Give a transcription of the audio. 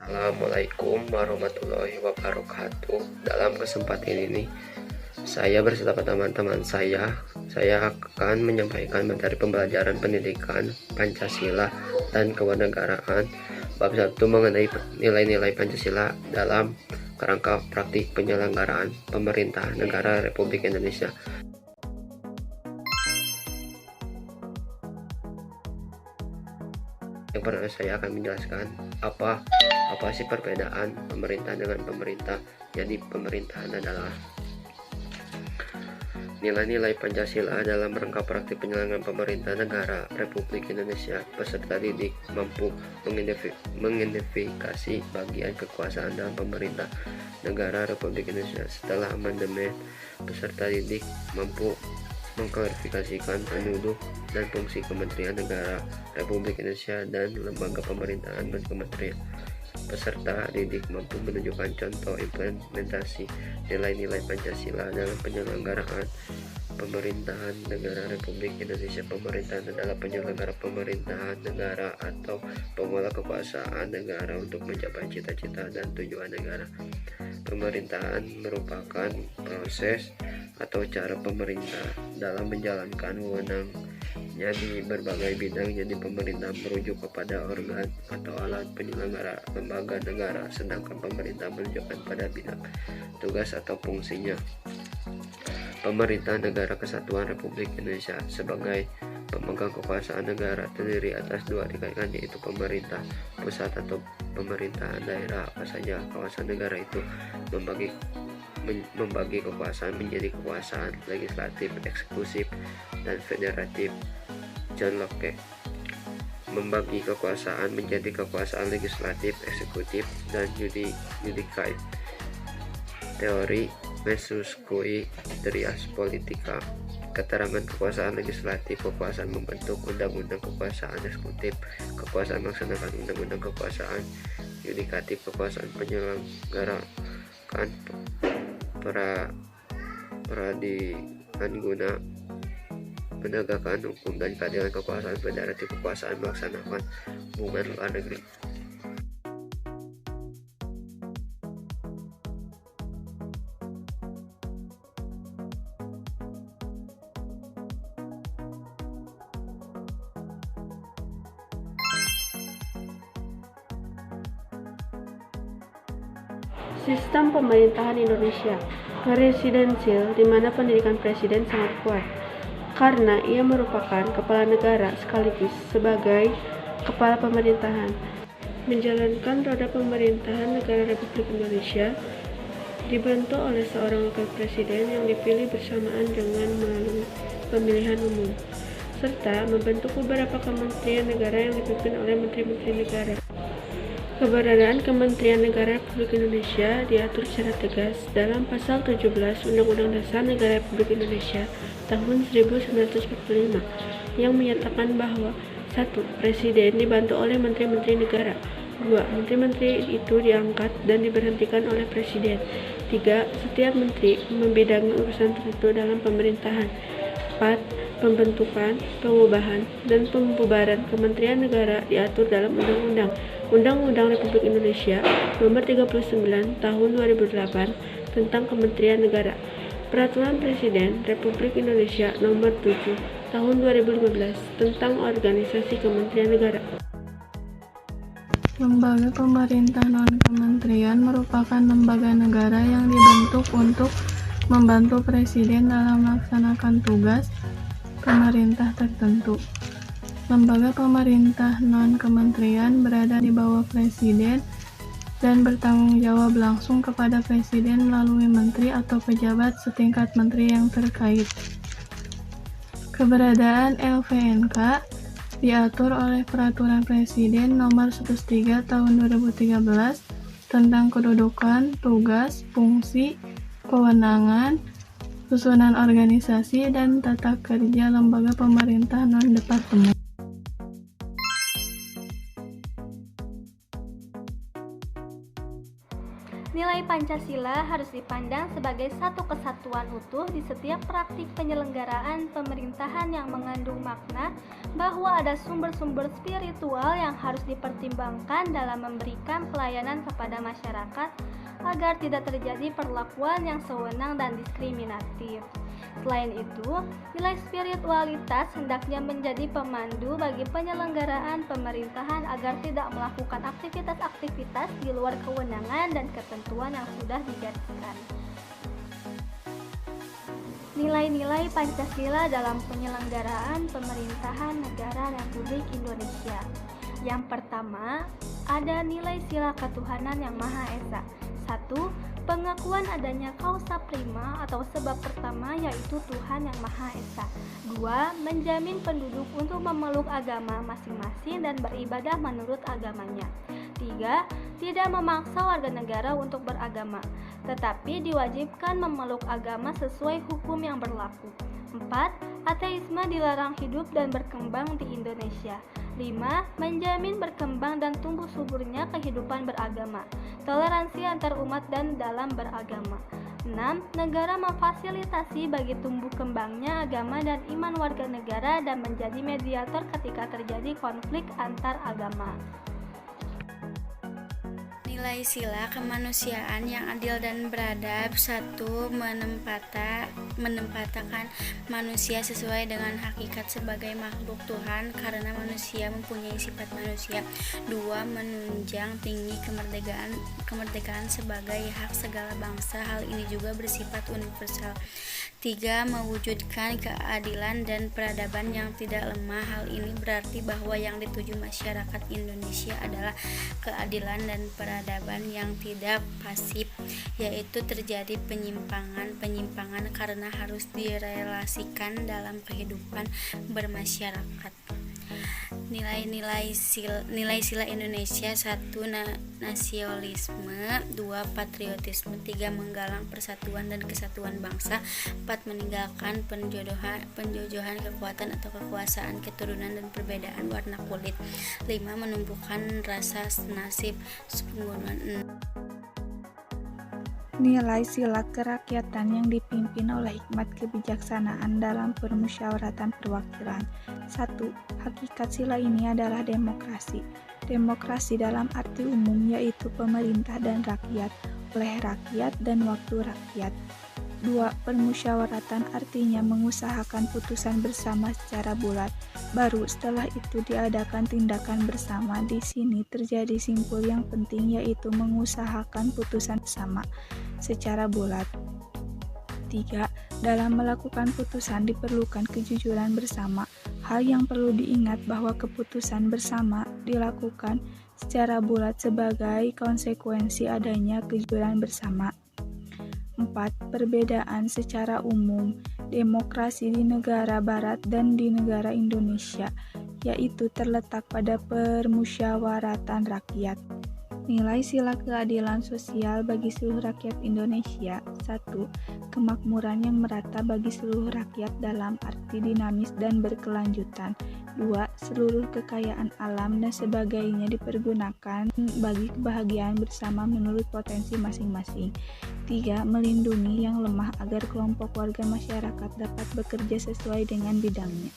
Assalamualaikum warahmatullahi wabarakatuh. Dalam kesempatan ini, saya bersama teman-teman saya akan menyampaikan materi pembelajaran pendidikan Pancasila dan kewarganegaraan bab 1 mengenai nilai-nilai Pancasila dalam kerangka praktik penyelenggaraan pemerintahan negara Republik Indonesia. Yang pertama, saya akan menjelaskan apa sih perbedaan pemerintah dengan pemerintah. Jadi pemerintahan adalah nilai-nilai Pancasila dalam rangka praktik penyelenggaraan pemerintah negara Republik Indonesia. Peserta didik mampu mengidentifikasi bagian kekuasaan dalam pemerintah negara Republik Indonesia. Setelah amandemen, peserta didik mampu mengklarifikasikan penduduk dan fungsi Kementerian Negara Republik Indonesia dan lembaga pemerintahan dan kementerian. Peserta didik mampu menunjukkan contoh implementasi nilai-nilai Pancasila dalam penyelenggaraan pemerintahan negara Republik Indonesia. Pemerintahan adalah penyelenggara pemerintahan negara atau pengelola kekuasaan negara untuk mencapai cita-cita dan tujuan negara. Pemerintahan merupakan proses atau cara pemerintah dalam menjalankan wewenangnya di berbagai bidang. Jadi pemerintah merujuk kepada organ atau alat penyelenggara lembaga negara, sedangkan pemerintah menunjukkan pada bidang tugas atau fungsinya. Pemerintah Negara Kesatuan Republik Indonesia sebagai pemegang kekuasaan negara terdiri atas dua rangkaian, yaitu pemerintah pusat atau pemerintahan daerah. Apa saja kawasan negara itu membagi kekuasaan menjadi kekuasaan legislatif, eksekutif, dan federatif. John Locke membagi kekuasaan menjadi kekuasaan legislatif, eksekutif, dan judikatif. Teori Mesuscui Trias Politica. Keterangan kekuasaan legislatif, kekuasaan membentuk undang-undang, kekuasaan eksekutif, kekuasaan melaksanakan undang-undang, kekuasaan yudikatif, kekuasaan penyelenggaraan peradilan guna menegakkan hukum dan keadilan, kekuasaan federatif, kekuasaan melaksanakan hubungan luar negeri. Sistem pemerintahan Indonesia presidensial, di mana pendidikan presiden sangat kuat karena ia merupakan kepala negara sekaligus sebagai kepala pemerintahan. Menjalankan roda pemerintahan negara Republik Indonesia dibantu oleh seorang wakil presiden yang dipilih bersamaan dengan melalui pemilihan umum, serta membentuk beberapa kementerian negara yang dipimpin oleh menteri-menteri negara. Keberadaan Kementerian Negara Republik Indonesia diatur secara tegas dalam Pasal 17 Undang-Undang Dasar Negara Republik Indonesia tahun 1945 yang menyatakan bahwa 1. Presiden dibantu oleh menteri-menteri negara. 2. Menteri-menteri itu diangkat dan diberhentikan oleh Presiden. 3. Setiap menteri membidangi urusan tertentu dalam pemerintahan. 4. Pembentukan, pengubahan, dan pembubaran kementerian negara diatur dalam Undang-Undang Republik Indonesia Nomor 39 Tahun 2008 tentang Kementerian Negara, Peraturan Presiden Republik Indonesia Nomor 7 Tahun 2015 tentang Organisasi Kementerian Negara. Lembaga pemerintah non-kementerian merupakan lembaga negara yang dibentuk untuk membantu Presiden dalam melaksanakan tugas pemerintah tertentu. Lembaga pemerintah non-kementerian berada di bawah Presiden dan bertanggung jawab langsung kepada Presiden melalui menteri atau pejabat setingkat menteri yang terkait. Keberadaan LPNK diatur oleh Peraturan Presiden Nomor 103 Tahun 2013 tentang kedudukan, tugas, fungsi, kewenangan, susunan organisasi, dan tata kerja lembaga pemerintah non-departemen. Nilai Pancasila harus dipandang sebagai satu kesatuan utuh di setiap praktik penyelenggaraan pemerintahan yang mengandung makna bahwa ada sumber-sumber spiritual yang harus dipertimbangkan dalam memberikan pelayanan kepada masyarakat agar tidak terjadi perlakuan yang sewenang dan diskriminatif. Selain itu, nilai spiritualitas hendaknya menjadi pemandu bagi penyelenggaraan pemerintahan agar tidak melakukan aktivitas-aktivitas di luar kewenangan dan ketentuan yang sudah digariskan. Nilai-nilai Pancasila dalam penyelenggaraan pemerintahan negara Republik Indonesia. Yang pertama, ada nilai sila ketuhanan yang Maha Esa. 1. Pengakuan adanya kausa prima atau sebab pertama yaitu Tuhan yang Maha Esa. 2. Menjamin penduduk untuk memeluk agama masing-masing dan beribadah menurut agamanya. 3. Tidak memaksa warga negara untuk beragama, tetapi diwajibkan memeluk agama sesuai hukum yang berlaku. 4. Ateisme dilarang hidup dan berkembang di Indonesia. 5. Menjamin berkembang dan tumbuh suburnya kehidupan beragama, toleransi antar umat dan dalam beragama. 6. Negara memfasilitasi bagi tumbuh kembangnya agama dan iman warga negara dan menjadi mediator ketika terjadi konflik antar agama. Nilai sila kemanusiaan yang adil dan beradab. 1. Menempatkan manusia sesuai dengan hakikat sebagai makhluk Tuhan karena manusia mempunyai sifat manusia. 2. Menunjang tinggi kemerdekaan sebagai hak segala bangsa. Hal ini juga bersifat universal. 3. Mewujudkan keadilan dan peradaban yang tidak lemah. Hal ini berarti bahwa yang dituju masyarakat Indonesia adalah keadilan dan peradaban yang tidak pasif, yaitu terjadi penyimpangan karena harus direlasikan dalam kehidupan bermasyarakat. Nilai sila Indonesia. 1. Nasionalisme. 2. Patriotisme. 3. Menggalang persatuan dan kesatuan bangsa. 4. Meninggalkan penjojohan kekuatan atau kekuasaan keturunan dan perbedaan warna kulit. 5. Menumbuhkan rasa nasib penggunaan. Nilai sila kerakyatan yang dipimpin oleh hikmat kebijaksanaan dalam permusyawaratan perwakilan. 1. Hakikat sila ini adalah demokrasi. Demokrasi dalam arti umum yaitu pemerintah dan rakyat, oleh rakyat dan waktu rakyat. 2. Permusyawaratan artinya mengusahakan putusan bersama secara bulat. Baru setelah itu diadakan tindakan bersama. Di sini terjadi simpul yang penting yaitu mengusahakan putusan bersama secara bulat. 3. Dalam melakukan putusan diperlukan kejujuran bersama. Hal yang perlu diingat bahwa keputusan bersama dilakukan secara bulat sebagai konsekuensi adanya kejujuran bersama. 4. Perbedaan secara umum demokrasi di negara barat dan di negara Indonesia, yaitu terletak pada permusyawaratan rakyat. Nilai sila keadilan sosial bagi seluruh rakyat Indonesia. 1. Kemakmuran yang merata bagi seluruh rakyat dalam arti dinamis dan berkelanjutan. 2. Seluruh kekayaan alam dan sebagainya dipergunakan bagi kebahagiaan bersama menurut potensi masing-masing. 3. Melindungi yang lemah agar kelompok warga masyarakat dapat bekerja sesuai dengan bidangnya.